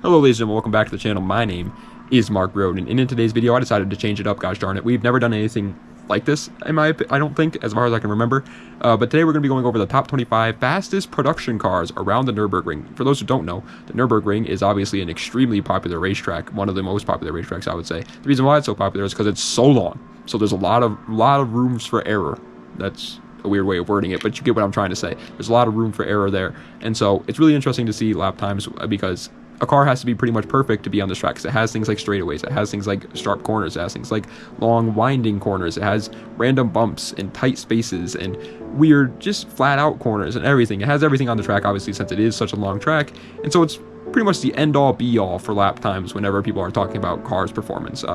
Hello ladies and gentlemen, welcome back to the channel. My name is Mark Roden, and in today's video I decided to change it up, gosh darn it. We've never done anything like this, I don't think, as far as I can remember. But today we're going to be going over the top 25 fastest production cars around the Nurburgring. For those who don't know, the Nurburgring is obviously an extremely popular racetrack, one of the most popular racetracks, I would say. The reason why it's so popular is because it's so long, so there's a lot of rooms for error. That's a weird way of wording it, but you get what I'm trying to say. There's a lot of room for error there, and so it's really interesting to see lap times because a car has to be pretty much perfect to be on this track, because it has things like straightaways, it has things like sharp corners, it has things like long winding corners, it has random bumps and tight spaces and weird just flat out corners and everything. It has everything on the track, obviously, since it is such a long track, and so it's pretty much the end all be all for lap times whenever people are talking about cars performance.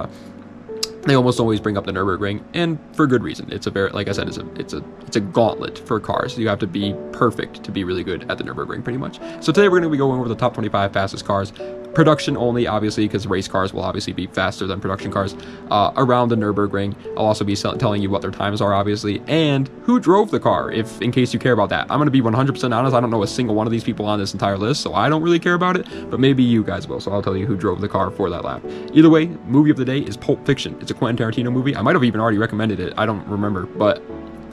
They almost always bring up the Nurburgring, and for good reason. It's a very, like I said, it's a gauntlet for cars. You have to be perfect to be really good at the Nurburgring, pretty much. So today we're going to be going over the top 25 fastest cars, production only, obviously, because race cars will obviously be faster than production cars around the Nurburgring. I'll also be telling you what their times are, obviously, and who drove the car, if in case you care about that. I'm going to be 100% honest. I don't know a single one of these people on this entire list, so I don't really care about it, but maybe you guys will. So I'll tell you who drove the car for that lap. Either way, movie of the day is Pulp Fiction. It's a Quentin Tarantino movie. I might have even already recommended it. I don't remember, but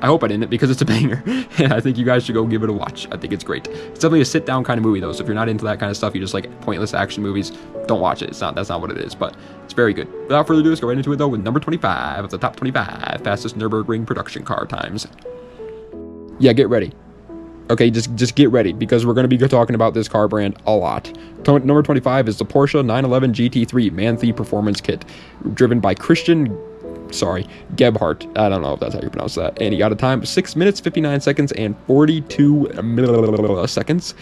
I hope I didn't, because it's a banger, and I think you guys should go give it a watch. I think it's great. It's definitely a sit-down kind of movie, though, so if you're not into that kind of stuff, you just like pointless action movies, don't watch it. That's not what it is, but it's very good. Without further ado, let's go right into it, though, with number 25 of the top 25 fastest Nurburgring production car times. Yeah, get ready. Okay, just get ready, because we're going to be talking about this car brand a lot. Number 25 is the Porsche 911 GT3 Manthe Performance Kit, driven by Gebhardt. I don't know if that's how you pronounce that. And he got a time of 6 minutes, 59 seconds, and 42 milliseconds.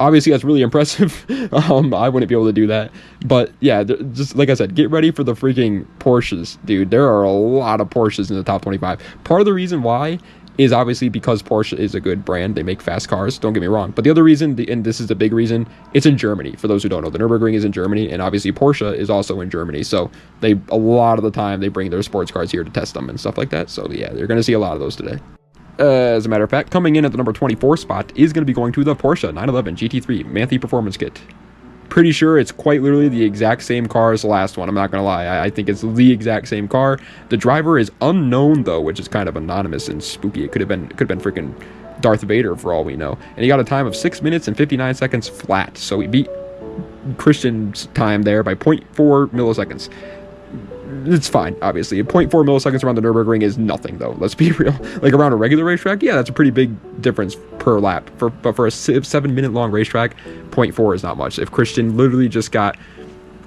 Obviously, that's really impressive. I wouldn't be able to do that. But yeah, just like I said, get ready for the freaking Porsches, dude. There are a lot of Porsches in the top 25. Part of the reason why is obviously because Porsche is a good brand. They make fast cars, don't get me wrong. But the other reason, and this is the big reason, it's in Germany. For those who don't know, the Nürburgring is in Germany, and obviously Porsche is also in Germany. So a lot of the time, they bring their sports cars here to test them and stuff like that. So yeah, you're going to see a lot of those today. As a matter of fact, coming in at the number 24 spot is going to be going to the Porsche 911 GT3 Manthe Performance Kit. Pretty sure it's quite literally the exact same car as the last one. I'm not gonna lie, I think it's the exact same car. The driver is unknown, though, which is kind of anonymous and spooky. It could have been freaking Darth Vader for all we know. And he got a time of 6 minutes and 59 seconds flat, so he beat Christian's time there by 0.4 milliseconds. It's fine, obviously. 0.4 milliseconds around the Nürburgring is nothing, though. Let's be real. Like around a regular racetrack, yeah, that's a pretty big difference per lap. But for a 7-minute long racetrack, 0.4 is not much. If Christian literally just got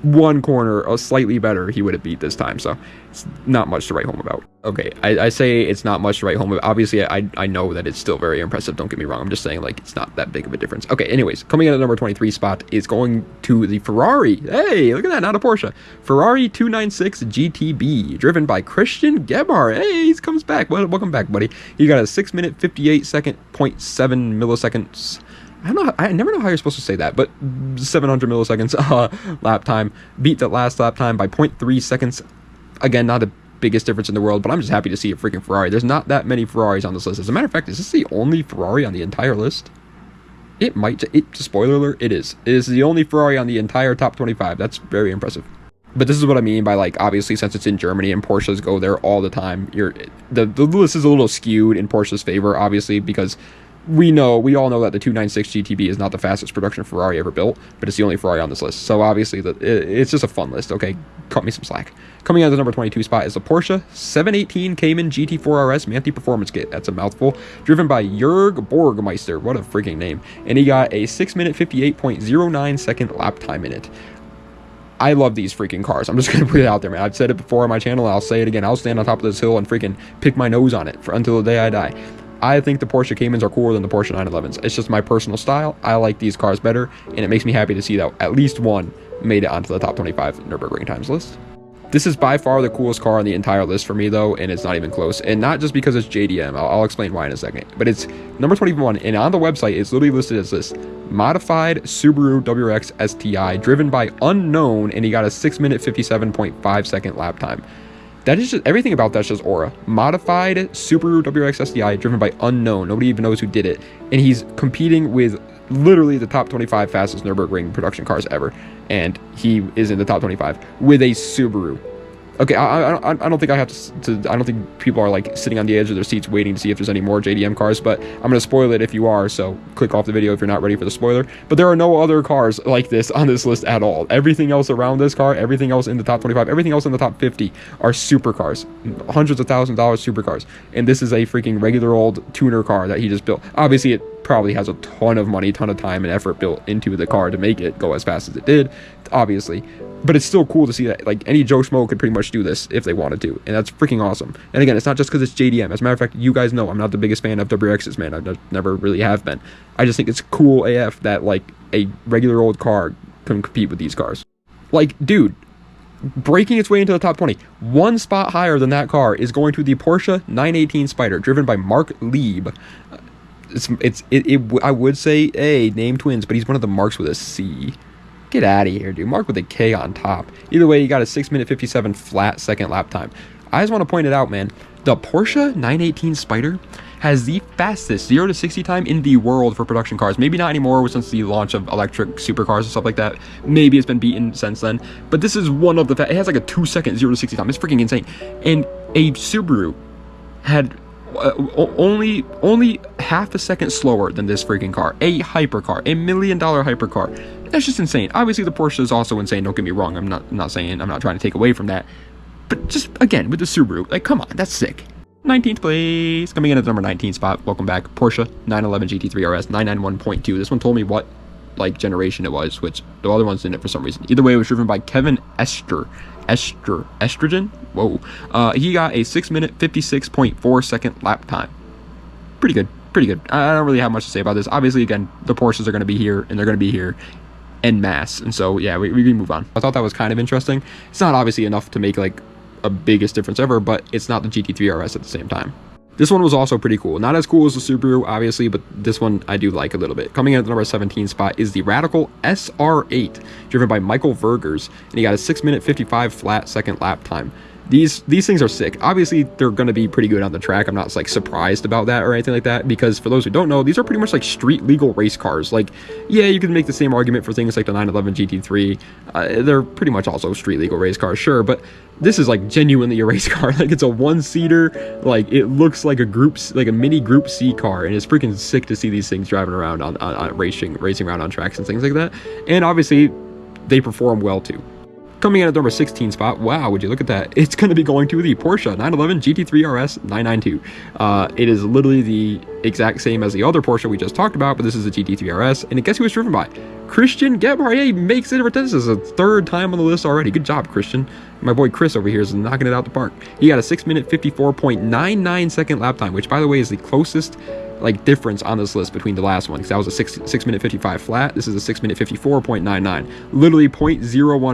one corner slightly better, he would have beat this time. So it's not much to write home about. Okay, I say it's not much to write home about. Obviously, I know that it's still very impressive. Don't get me wrong. I'm just saying, like, it's not that big of a difference. Okay, anyways, coming in at number 23 spot is going to the Ferrari. Hey, look at that, not a Porsche. Ferrari 296 GTB, driven by Christian Gebhardt. Hey, he comes back. Welcome back, buddy. He got a 6 minute, 58 second, 0.7 milliseconds. I never know how you're supposed to say that, but 700 milliseconds lap time. Beat that last lap time by 0.3 seconds. Again, not the biggest difference in the world, but I'm just happy to see a freaking Ferrari. There's not that many Ferraris on this list. As a matter of fact, is this the only Ferrari on the entire list? Spoiler alert, it is. It is the only Ferrari on the entire top 25. That's very impressive. But this is what I mean by, like, obviously, since it's in Germany and Porsches go there all the time, the list is a little skewed in Porsche's favor, obviously, because we all know that the 296 GTB is not the fastest production Ferrari ever built, but it's the only Ferrari on this list. So obviously, it's just a fun list, okay? Cut me some slack. Coming out of the number 22 spot is the Porsche 718 Cayman GT4 RS Manthe Performance Kit. That's a mouthful. Driven by Jörg Borgmeister. What a freaking name. And he got a 6 minute, 58.09 second lap time in it. I love these freaking cars. I'm just going to put it out there, man. I've said it before on my channel. I'll say it again. I'll stand on top of this hill and freaking pick my nose on it until the day I die. I think the Porsche Caymans are cooler than the Porsche 911s. It's just my personal style. I like these cars better, and it makes me happy to see that at least one made it onto the top 25 Nürburgring times list. This is by far the coolest car on the entire list for me, though, and it's not even close. And not just because it's JDM. I'll explain why in a second. But it's number 21, and on the website, it's literally listed as this: modified Subaru WRX STI, driven by unknown, and he got a 6 minute, 57.5 second lap time. That is just, everything about that's just aura. Modified Subaru WRX STI, driven by unknown. Nobody even knows who did it. And he's competing with literally the top 25 fastest Nurburgring production cars ever, and he is in the top 25 with a Subaru. Okay, I don't think I have to. I don't think people are like sitting on the edge of their seats waiting to see if there's any more JDM cars. But I'm gonna spoil it if you are. So click off the video if you're not ready for the spoiler. But there are no other cars like this on this list at all. Everything else around this car, everything else in the top 25, everything else in the top 50 are supercars, hundreds of $1,000s supercars. And this is a freaking regular old tuner car that he just built. Obviously, it probably has a ton of money, ton of time and effort built into the car to make it go as fast as it did, obviously. But it's still cool to see that like any Joe Schmo could pretty much do this if they wanted to, and that's freaking awesome. And again, it's not just because it's JDM. As a matter of fact, you guys know I'm not the biggest fan of WRXs, man. I never really have been. I just think it's cool AF that like a regular old car can compete with these cars. Like, dude, breaking its way into the top 20, one spot higher than that car is going to the Porsche 918 Spider, driven by Mark Lieb. I would say A, name twins, but he's one of the Marks with a C. Get out of here, dude. Mark with a K on top. Either way, you got a 6-minute 57 flat second lap time. I just want to point it out, man. The Porsche 918 Spider has the fastest 0 to 60 time in the world for production cars. Maybe not anymore since the launch of electric supercars and stuff like that. Maybe it's been beaten since then. But this is one of the it has like a 2-second 0 to 60 time. It's freaking insane. And a Subaru had only half a second slower than this freaking car. A hypercar, $1 million hypercar. That's just insane. Obviously, the Porsche is also insane. Don't get me wrong. I'm not trying to take away from that. But just again with the Subaru, like, come on, that's sick. 19th place, coming in at the number 19 spot. Welcome back, Porsche 911 GT3 RS 991.2. This one told me what like generation it was, which the other ones didn't for some reason. Either way, it was driven by Kevin Estrogen. Whoa. He got a 6-minute 56.4 second lap time. Pretty good. I don't really have much to say about this. Obviously, again, the Porsches are going to be here, and they're going to be here en masse. And so, yeah, we can move on. I thought that was kind of interesting. It's not obviously enough to make like a biggest difference ever, but it's not the GT3 RS at the same time. This one was also pretty cool. Not as cool as the Subaru, obviously, but this one I do like a little bit. Coming in at the number 17 spot is the Radical SR8, driven by Michael Vergers, and he got a 6-minute 55 flat second lap time. These things are sick. Obviously, they're going to be pretty good on the track. I'm not like surprised about that or anything like that, because for those who don't know, these are pretty much like street legal race cars. Like, yeah, you can make the same argument for things like the 911 GT3. They're pretty much also street legal race cars, sure, but this is like genuinely a race car. Like, it's a one-seater. Like, it looks like a mini Group C car, and it's freaking sick to see these things driving around on racing around on tracks and things like that. And obviously, they perform well too. Coming in at number 16 spot, wow, would you look at that? It's going to be going to the Porsche 911 GT3 RS 992. It is literally the exact same as the other Porsche we just talked about, but this is a GT3 RS, and guess who it's driven by? Christian Gebhardt. He makes it. This is a third time on the list already. Good job, Christian. My boy Chris over here is knocking it out the park. He got a 6-minute 54.99 second lap time, which, by the way, is the closest like difference on this list between the last one, because that was a 6-minute 55 flat. This is a 6-minute 54.99, literally 0.01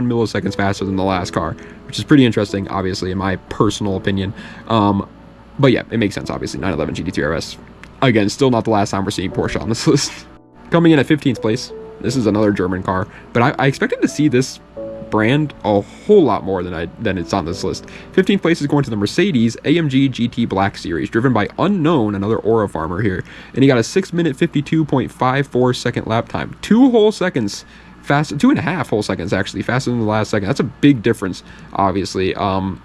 milliseconds faster than the last car, which is pretty interesting, obviously, in my personal opinion. But yeah, it makes sense, obviously. 911 GT3 RS, again, still not the last time we're seeing Porsche on this list. Coming in at 15th place, this is another German car, but I expected to see this brand a whole lot more than it's on this list. 15th place is going to the Mercedes AMG GT Black Series, driven by Unknown, another Aura farmer here, and he got a 6-minute 52.54 second lap time. 2 whole seconds faster, 2.5 whole seconds actually faster than the last second. That's a big difference, obviously. And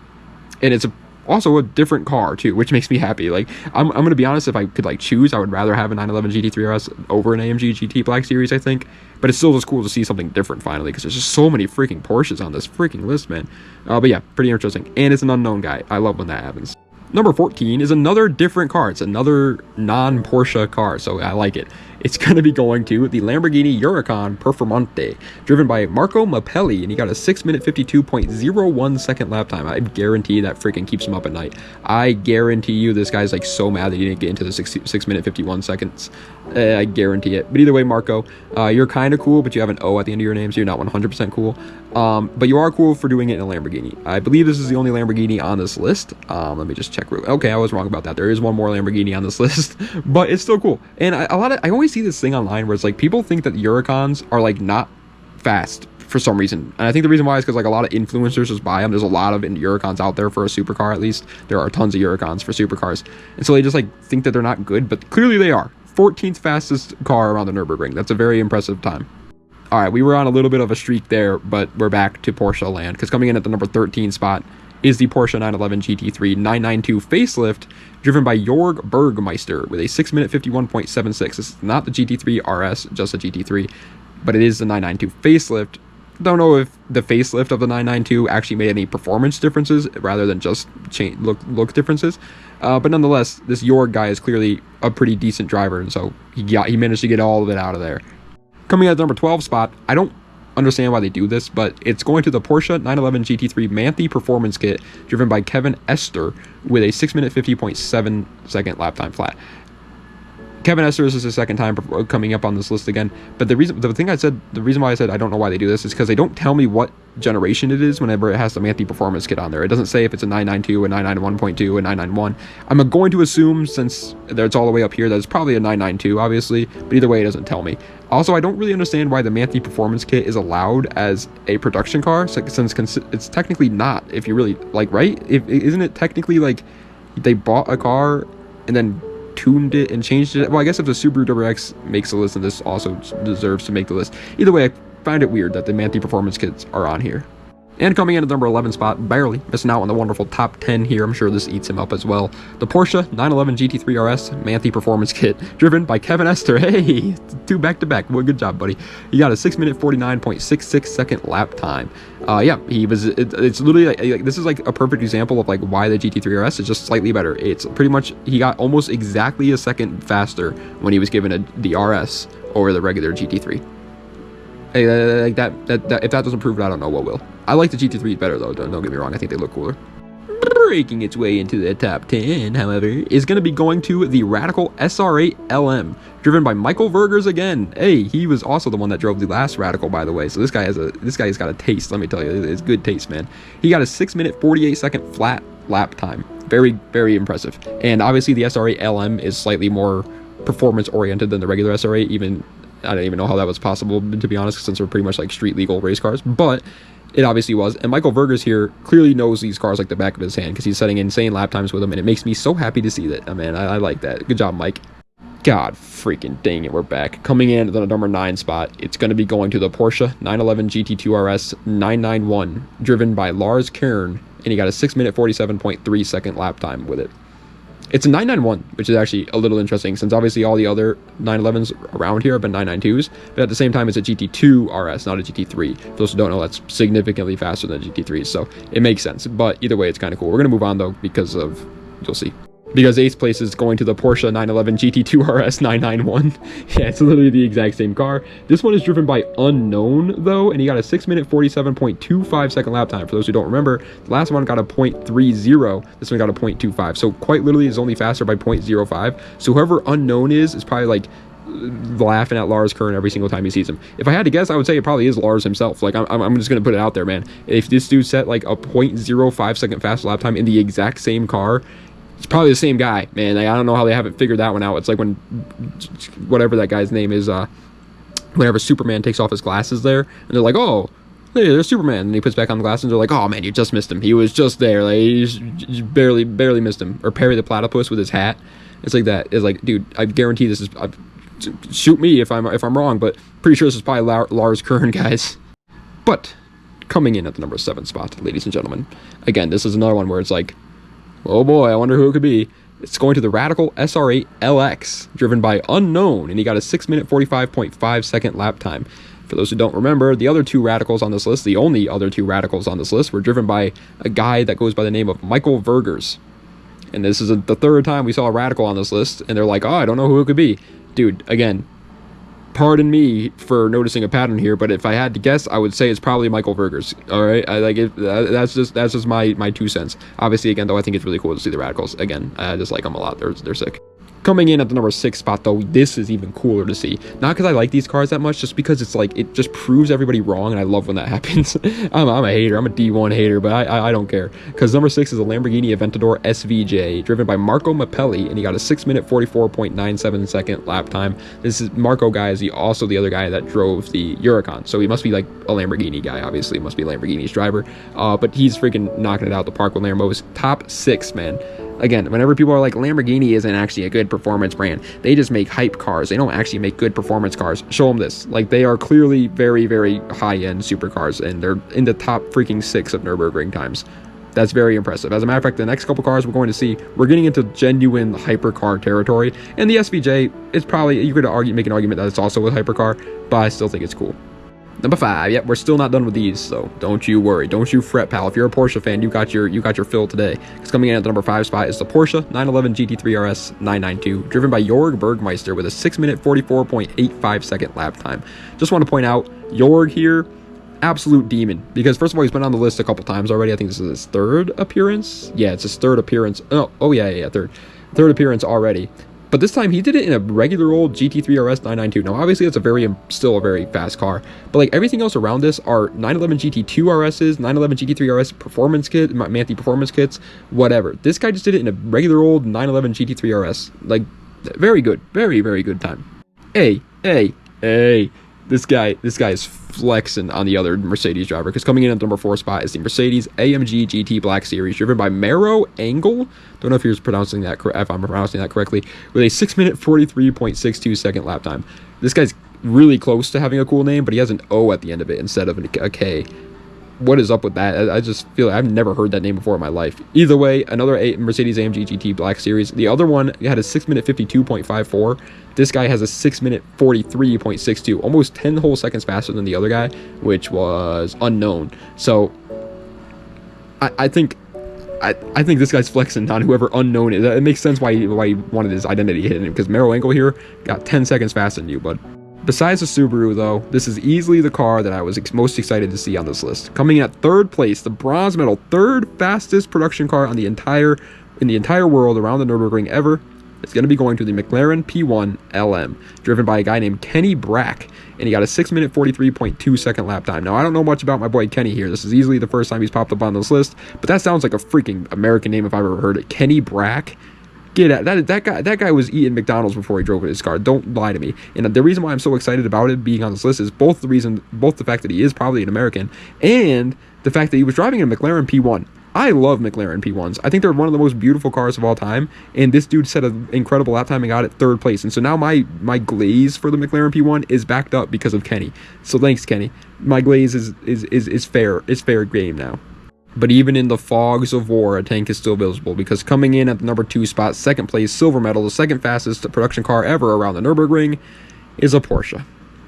it's also a different car too, which makes me happy. Like, I'm gonna be honest, if I could like choose, I would rather have a 911 GT3 RS over an AMG GT Black Series, I think. But it's still just cool to see something different finally, because there's just so many freaking Porsches on this freaking list, man. But yeah, pretty interesting. And it's an unknown guy. I love when that happens. Number 14 is another different car. It's another non-Porsche car, so I like it. It's going to be going to the Lamborghini Huracan Performante, driven by Marco Mappelli, and he got a 6-minute 52.01 second lap time. I guarantee that freaking keeps him up at night. I guarantee you this guy's like so mad that he didn't get into the 6-minute 51 seconds. I guarantee it. But either way, Marco, you're kind of cool, but you have an O at the end of your name, so you're not 100% cool. But you are cool for doing it in a Lamborghini. I believe this is the only Lamborghini on this list. Let me just check. Okay, I was wrong about that. There is one more Lamborghini on this list, but it's still cool. And I always see this thing online where it's like people think that Huracans are like not fast for some reason, and I think the reason why is because like a lot of influencers just buy them. There's a lot of Huracans out there for a supercar. At least there are tons of Huracans for supercars, and so they just like think that they're not good, but clearly they are. 14th fastest car around the Nurburgring. That's a very impressive time. All right, we were on a little bit of a streak there, but we're back to Porsche land, because coming in at the number 13 spot is the Porsche 911 GT3 992 facelift, driven by Jorg Bergmeister with a 6 minute 51.76. This is not the GT3 RS, just a GT3, but it is the 992 facelift. Don't know if the facelift of the 992 actually made any performance differences rather than just look differences. But nonetheless, this Jorg guy is clearly a pretty decent driver, and so he managed to get all of it out of there. Coming at the number 12 spot, I don't understand why they do this, but it's going to the Porsche 911 GT3 Manthe Performance Kit, driven by Kevin Esther, with a 6 minute 50.7 second lap time flat. Kevin Esther is his second time coming up on this list again, but the reason why I said I don't know why they do this is because they don't tell me what generation it is whenever it has the Manthe Performance Kit on there. It doesn't say if it's a 992, a 991.2, a 991. I'm going to assume, since it's all the way up here, that it's probably a 992, obviously, but either way, it doesn't tell me. Also, I don't really understand why the Manthe Performance Kit is allowed as a production car, since it's technically not, if you really, like, right? Isn't it technically, like, they bought a car and then tuned it and changed it? Well, I guess if the Subaru WRX makes the list, then this also deserves to make the list. Either way, I find it weird that the Manthe Performance Kits are on here. And coming in at the number 11 spot, barely missing out on the wonderful top 10 here. I'm sure this eats him up as well. The Porsche 911 GT3 RS Manthe Performance Kit, driven by Kevin Esther. Hey, 2 back-to-back. Well, good job, buddy. He got a 6 minute 49.66 second lap time. Yeah, he was. It's literally like this is like a perfect example of like why the GT3 RS is just slightly better. It's pretty much he got almost exactly a second faster when he was given the RS over the regular GT3. Hey, like that if that doesn't prove it, I don't know what will. I like the GT3 better though. Don't get me wrong. I think they look cooler. Breaking its way into the top 10, however, is going to be going to the Radical SR8 LM, driven by Michael Vergers again. Hey, he was also the one that drove the last Radical, by the way. So this guy's got a taste. Let me tell you, it's good taste, man. He got a 6 minute 48 second flat lap time. Very, very impressive. And obviously the SR8 LM is slightly more performance oriented than the regular SR8. I don't even know how that was possible, to be honest, since they're pretty much like street legal race cars, but it obviously was. And Michael Vergers here clearly knows these cars like the back of his hand, because he's setting insane lap times with them, and it makes me so happy to see that. Man, I like that. Good job, Mike. God freaking dang it, we're back. Coming in at the number 9 spot, it's going to be going to the Porsche 911 GT2 RS 991, driven by Lars Kern, and he got a 6 minute 47.3 second lap time with it. It's a 991, which is actually a little interesting, since obviously all the other 911s around here have been 992s, but at the same time, it's a GT2 RS, not a GT3. For those who don't know, that's significantly faster than GT3s, so it makes sense. But either way, it's kind of cool. We're going to move on, though, because of, you'll see. Because 8th place is going to the Porsche 911 GT2 RS 991. Yeah, it's literally the exact same car. This one is driven by Unknown, though, and he got a 6 minute 47.25 second lap time. For those who don't remember, the last one got a 0.30. This one got a 0.25. So quite literally is only faster by 0.05. So whoever Unknown is probably like laughing at Lars Kern every single time he sees him. If I had to guess, I would say it probably is Lars himself. Like, I'm just going to put it out there, man. If this dude set like a 0.05 second fast lap time in the exact same car, it's probably the same guy, man. Like, I don't know how they haven't figured that one out. It's like when whatever that guy's name is, whenever Superman takes off his glasses there, and they're like, oh, hey, there's Superman, and he puts back on the glasses, and they're like, oh man, you just missed him. He was just there. Like, you just barely missed him. Or Perry the Platypus with his hat. It's like that. It's like, dude, I guarantee this is. Shoot me if I'm wrong, but pretty sure this is probably Lars Kern, guys. But coming in at the number 7 spot, ladies and gentlemen, again, this is another one where it's like, oh boy, I wonder who it could be. It's going to the Radical SR8 LX, driven by Unknown, and he got a 6 minute 45.5 second lap time. For those who don't remember, the other 2 Radicals on this list, the only other 2 Radicals on this list, were driven by a guy that goes by the name of Michael Vergers. And this is the 3rd time we saw a Radical on this list, and they're like, oh, I don't know who it could be. Dude, again, pardon me for noticing a pattern here, but if I had to guess, I would say it's probably Michael Vergers. All right, I like it. That's just my 2 cents. Obviously, again, though, I think it's really cool to see the Radicals. Again, I just like them a lot. They're sick. Coming in at the number 6 spot, though, this is even cooler to see. Not because I like these cars that much, just because it's like, it just proves everybody wrong, and I love when that happens. I'm a hater. I'm a D1 hater, but I don't care. Because number 6 is a Lamborghini Aventador SVJ, driven by Marco Mappelli, and he got a 6 minute 44.97 second lap time. This is Marco guy is also the other guy that drove the Huracan, so he must be like a Lamborghini guy, obviously. He must be Lamborghini's driver. But he's freaking knocking it out the park with Lambos. Top 6, man. Again, whenever people are like, Lamborghini isn't actually a good performance brand, they just make hype cars. They don't actually make good performance cars. Show them this. Like, they are clearly very, very high-end supercars, and they're in the top freaking 6 of Nurburgring times. That's very impressive. As a matter of fact, the next couple cars we're going to see, we're getting into genuine hypercar territory. And the SVJ is probably, you could make an argument that it's also a hypercar, but I still think it's cool. Number 5, yep, we're still not done with these, so don't you worry, don't you fret, pal. If you're a Porsche fan, you got your fill today. Because coming in at the number 5 spot is the Porsche 911 GT3 RS 992, driven by Jorg Bergmeister with a 6-minute 44.85 second lap time. Just want to point out, Jorg here, absolute demon, because first of all, he's been on the list a couple times already. I think this is his 3rd appearance. Yeah, it's his 3rd appearance. Oh yeah, third appearance already. But this time he did it in a regular old GT3 RS 992. Now obviously it's still a very fast car, but like everything else around this are 911 GT2 RSs, 911 GT3 RS performance kit, Manthey performance kits, whatever. This guy just did it in a regular old 911 GT3 RS. Like, very good, very, very good time. Hey, this guy is flexing on the other Mercedes driver, because coming in at the number 4 spot is the Mercedes AMG GT Black Series, driven by Maro Engel. Don't know if I'm pronouncing that correctly, with a 6-minute 43.62 second lap time. This guy's really close to having a cool name, but he has an O at the end of it instead of a K. What is up with that? I just feel like I've never heard that name before in my life. Either way, another Mercedes AMG GT Black Series. The other one had a 6-minute 52.54. This guy has a 6-minute 43.62, almost 10 whole seconds faster than the other guy, which was unknown. So I think this guy's flexing on whoever unknown is. It makes sense why he wanted his identity hidden, because Maro Engel here got 10 seconds faster than you, bud. Besides the Subaru, though, this is easily the car that I was most excited to see on this list. Coming in at 3rd place, the bronze medal, 3rd fastest production car in the entire world around the Nürburgring ever. It's going to be going to the McLaren P1 LM, driven by a guy named Kenny Brack, and he got a 6-minute 43.2 second lap time. Now, I don't know much about my boy Kenny here. This is easily the first time he's popped up on this list, but that sounds like a freaking American name if I've ever heard it. Kenny Brack. Get out. That guy was eating McDonald's before he drove in his car. Don't lie to me. And the reason why I'm so excited about it being on this list is both the fact that he is probably an American and the fact that he was driving a McLaren P1. I love McLaren P1s. I think they're one of the most beautiful cars of all time, and this dude set an incredible lap time and got it 3rd place. And so now my glaze for the McLaren P1 is backed up because of Kenny. So thanks, Kenny. My glaze is fair. It's fair game now. But even in the fogs of war, a tank is still visible, because coming in at the number 2 spot, 2nd place, silver medal, the 2nd fastest production car ever around the Nürburgring, is a Porsche.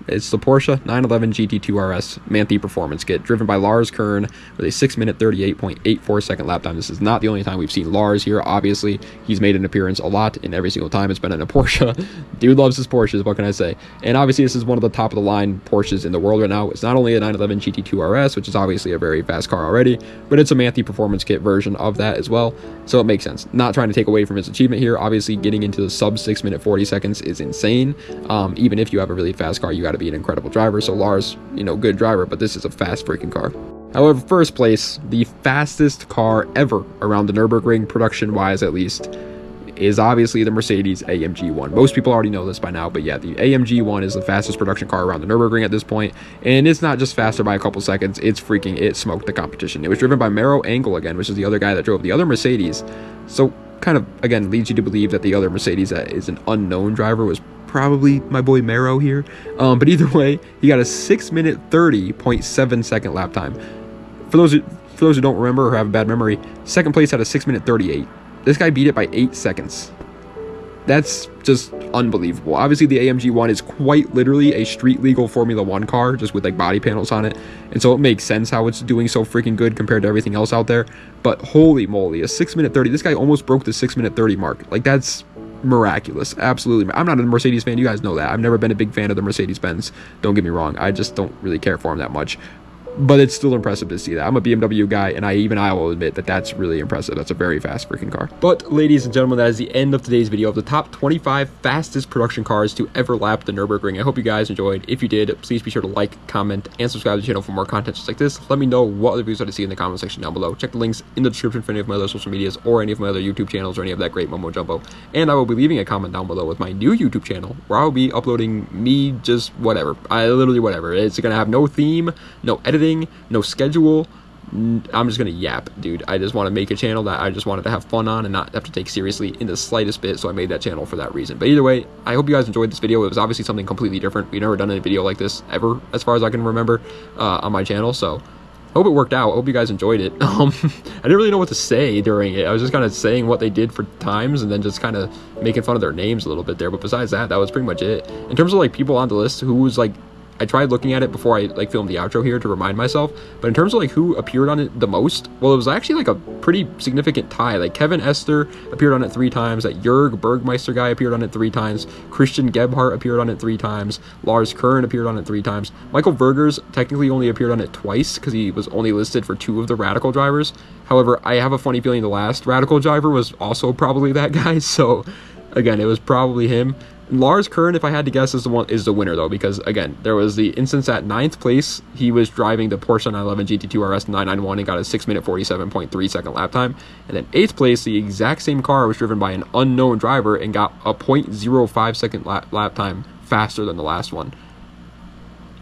It's the Porsche 911 GT2 RS Manthey Performance Kit, driven by Lars Kern with a 6-minute 38.84 second lap time. This is not the only time we've seen Lars here. Obviously, he's made an appearance a lot, and every single time it's been in a Porsche. Dude loves his Porsches, what can I say? And obviously, this is one of the top-of-the-line Porsches in the world right now. It's not only a 911 GT2 RS, which is obviously a very fast car already, but it's a Manthey Performance Kit version of that as well, so it makes sense. Not trying to take away from his achievement here. Obviously, getting into the sub 6-minute 40 seconds is insane. Even if you have a really fast car, you got to be an incredible driver. So Lars, good driver, but this is a fast freaking car. However, 1st place, the fastest car ever around the Nürburgring, production wise at least, is obviously the Mercedes AMG 1. Most people already know this by now, but yeah, the AMG 1 is the fastest production car around the Nürburgring at this point, and it's not just faster by a couple seconds, it smoked the competition. It was driven by Maro Engel again, which is the other guy that drove the other Mercedes, so kind of, again, leads you to believe that the other Mercedes that is an unknown driver was probably my boy Maro here. But either way, he got a 6-minute 30.7 second lap time. For those who don't remember or have a bad memory, 2nd place had a 6-minute 38. This guy beat it by 8 seconds. That's just unbelievable. Obviously, the AMG 1 is quite literally a street-legal Formula 1 car, just with like body panels on it. And so it makes sense how it's doing so freaking good compared to everything else out there. But holy moly, a 6-minute 30. This guy almost broke the 6-minute 30 mark. Like, that's miraculous. Absolutely. I'm not a Mercedes fan. You guys know that. I've never been a big fan of the Mercedes-Benz. Don't get me wrong. I just don't really care for them that much. But it's still impressive to see that. I'm a BMW guy, and I will admit that that's really impressive. That's a very fast freaking car. But, ladies and gentlemen, that is the end of today's video of the top 25 fastest production cars to ever lap the Nürburgring. I hope you guys enjoyed. If you did, please be sure to like, comment, and subscribe to the channel for more content just like this. Let me know what other videos I'd see in the comment section down below. Check the links in the description for any of my other social medias or any of my other YouTube channels or any of that great Momo Jumbo. And I will be leaving a comment down below with my new YouTube channel where I will be uploading me just whatever. Literally whatever. It's going to have no theme, no editing, no schedule, I'm just gonna yap, dude. I just want to make a channel that I just wanted to have fun on and not have to take seriously in the slightest bit, so I made that channel for that reason. But either way, I hope you guys enjoyed this video. It was obviously something completely different. We've never done a video like this ever, as far as I can remember, on my channel, so I hope it worked out. I hope you guys enjoyed it. I didn't really know what to say during it. I was just kind of saying what they did for times and then just kind of making fun of their names a little bit there. But besides that, that was pretty much it. In terms of like people on the list who was like, I tried looking at it before I like filmed the outro here to remind myself, but in terms of like who appeared on it the most, well, it was actually like a pretty significant tie. Like Kevin Esther appeared on it 3 times, that Jörg Bergmeister guy appeared on it 3 times, Christian Gebhardt appeared on it 3 times, Lars Kern appeared on it 3 times, Michael Vergers technically only appeared on it twice because he was only listed for 2 of the Radical drivers. However, I have a funny feeling the last Radical driver was also probably that guy, so again, it was probably him. Lars Kern, if I had to guess, is the winner though, because again, there was the instance at 9th place. He was driving the Porsche 911 GT2 RS 991 and got a 6-minute 47.3 second lap time. And then 8th place, the exact same car was driven by an unknown driver and got a 0.05 second lap time faster than the last one.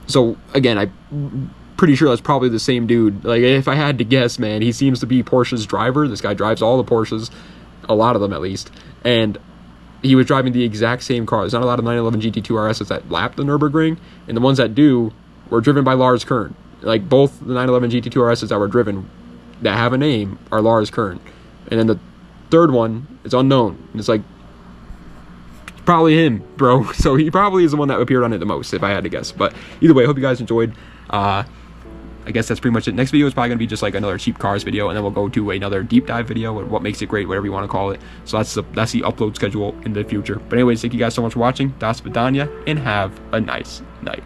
So again, I'm pretty sure that's probably the same dude. Like if I had to guess, man, he seems to be Porsche's driver. This guy drives all the Porsches, a lot of them at least, and he was driving the exact same car. There's not a lot of 911 GT2 RSs that lap the Nurburgring, and the ones that do were driven by Lars Kern. Like both the 911 GT2 RSs that were driven that have a name are Lars Kern. And then the third one is unknown. And it's like, it's probably him, bro. So he probably is the one that appeared on it the most, if I had to guess. But either way, I hope you guys enjoyed. I guess that's pretty much it. Next video is probably going to be just like another cheap cars video, and then we'll go to another deep dive video, what makes it great, whatever you want to call it. So that's the upload schedule in the future. But anyways, thank you guys so much for watching. Das Vidania, and have a nice night.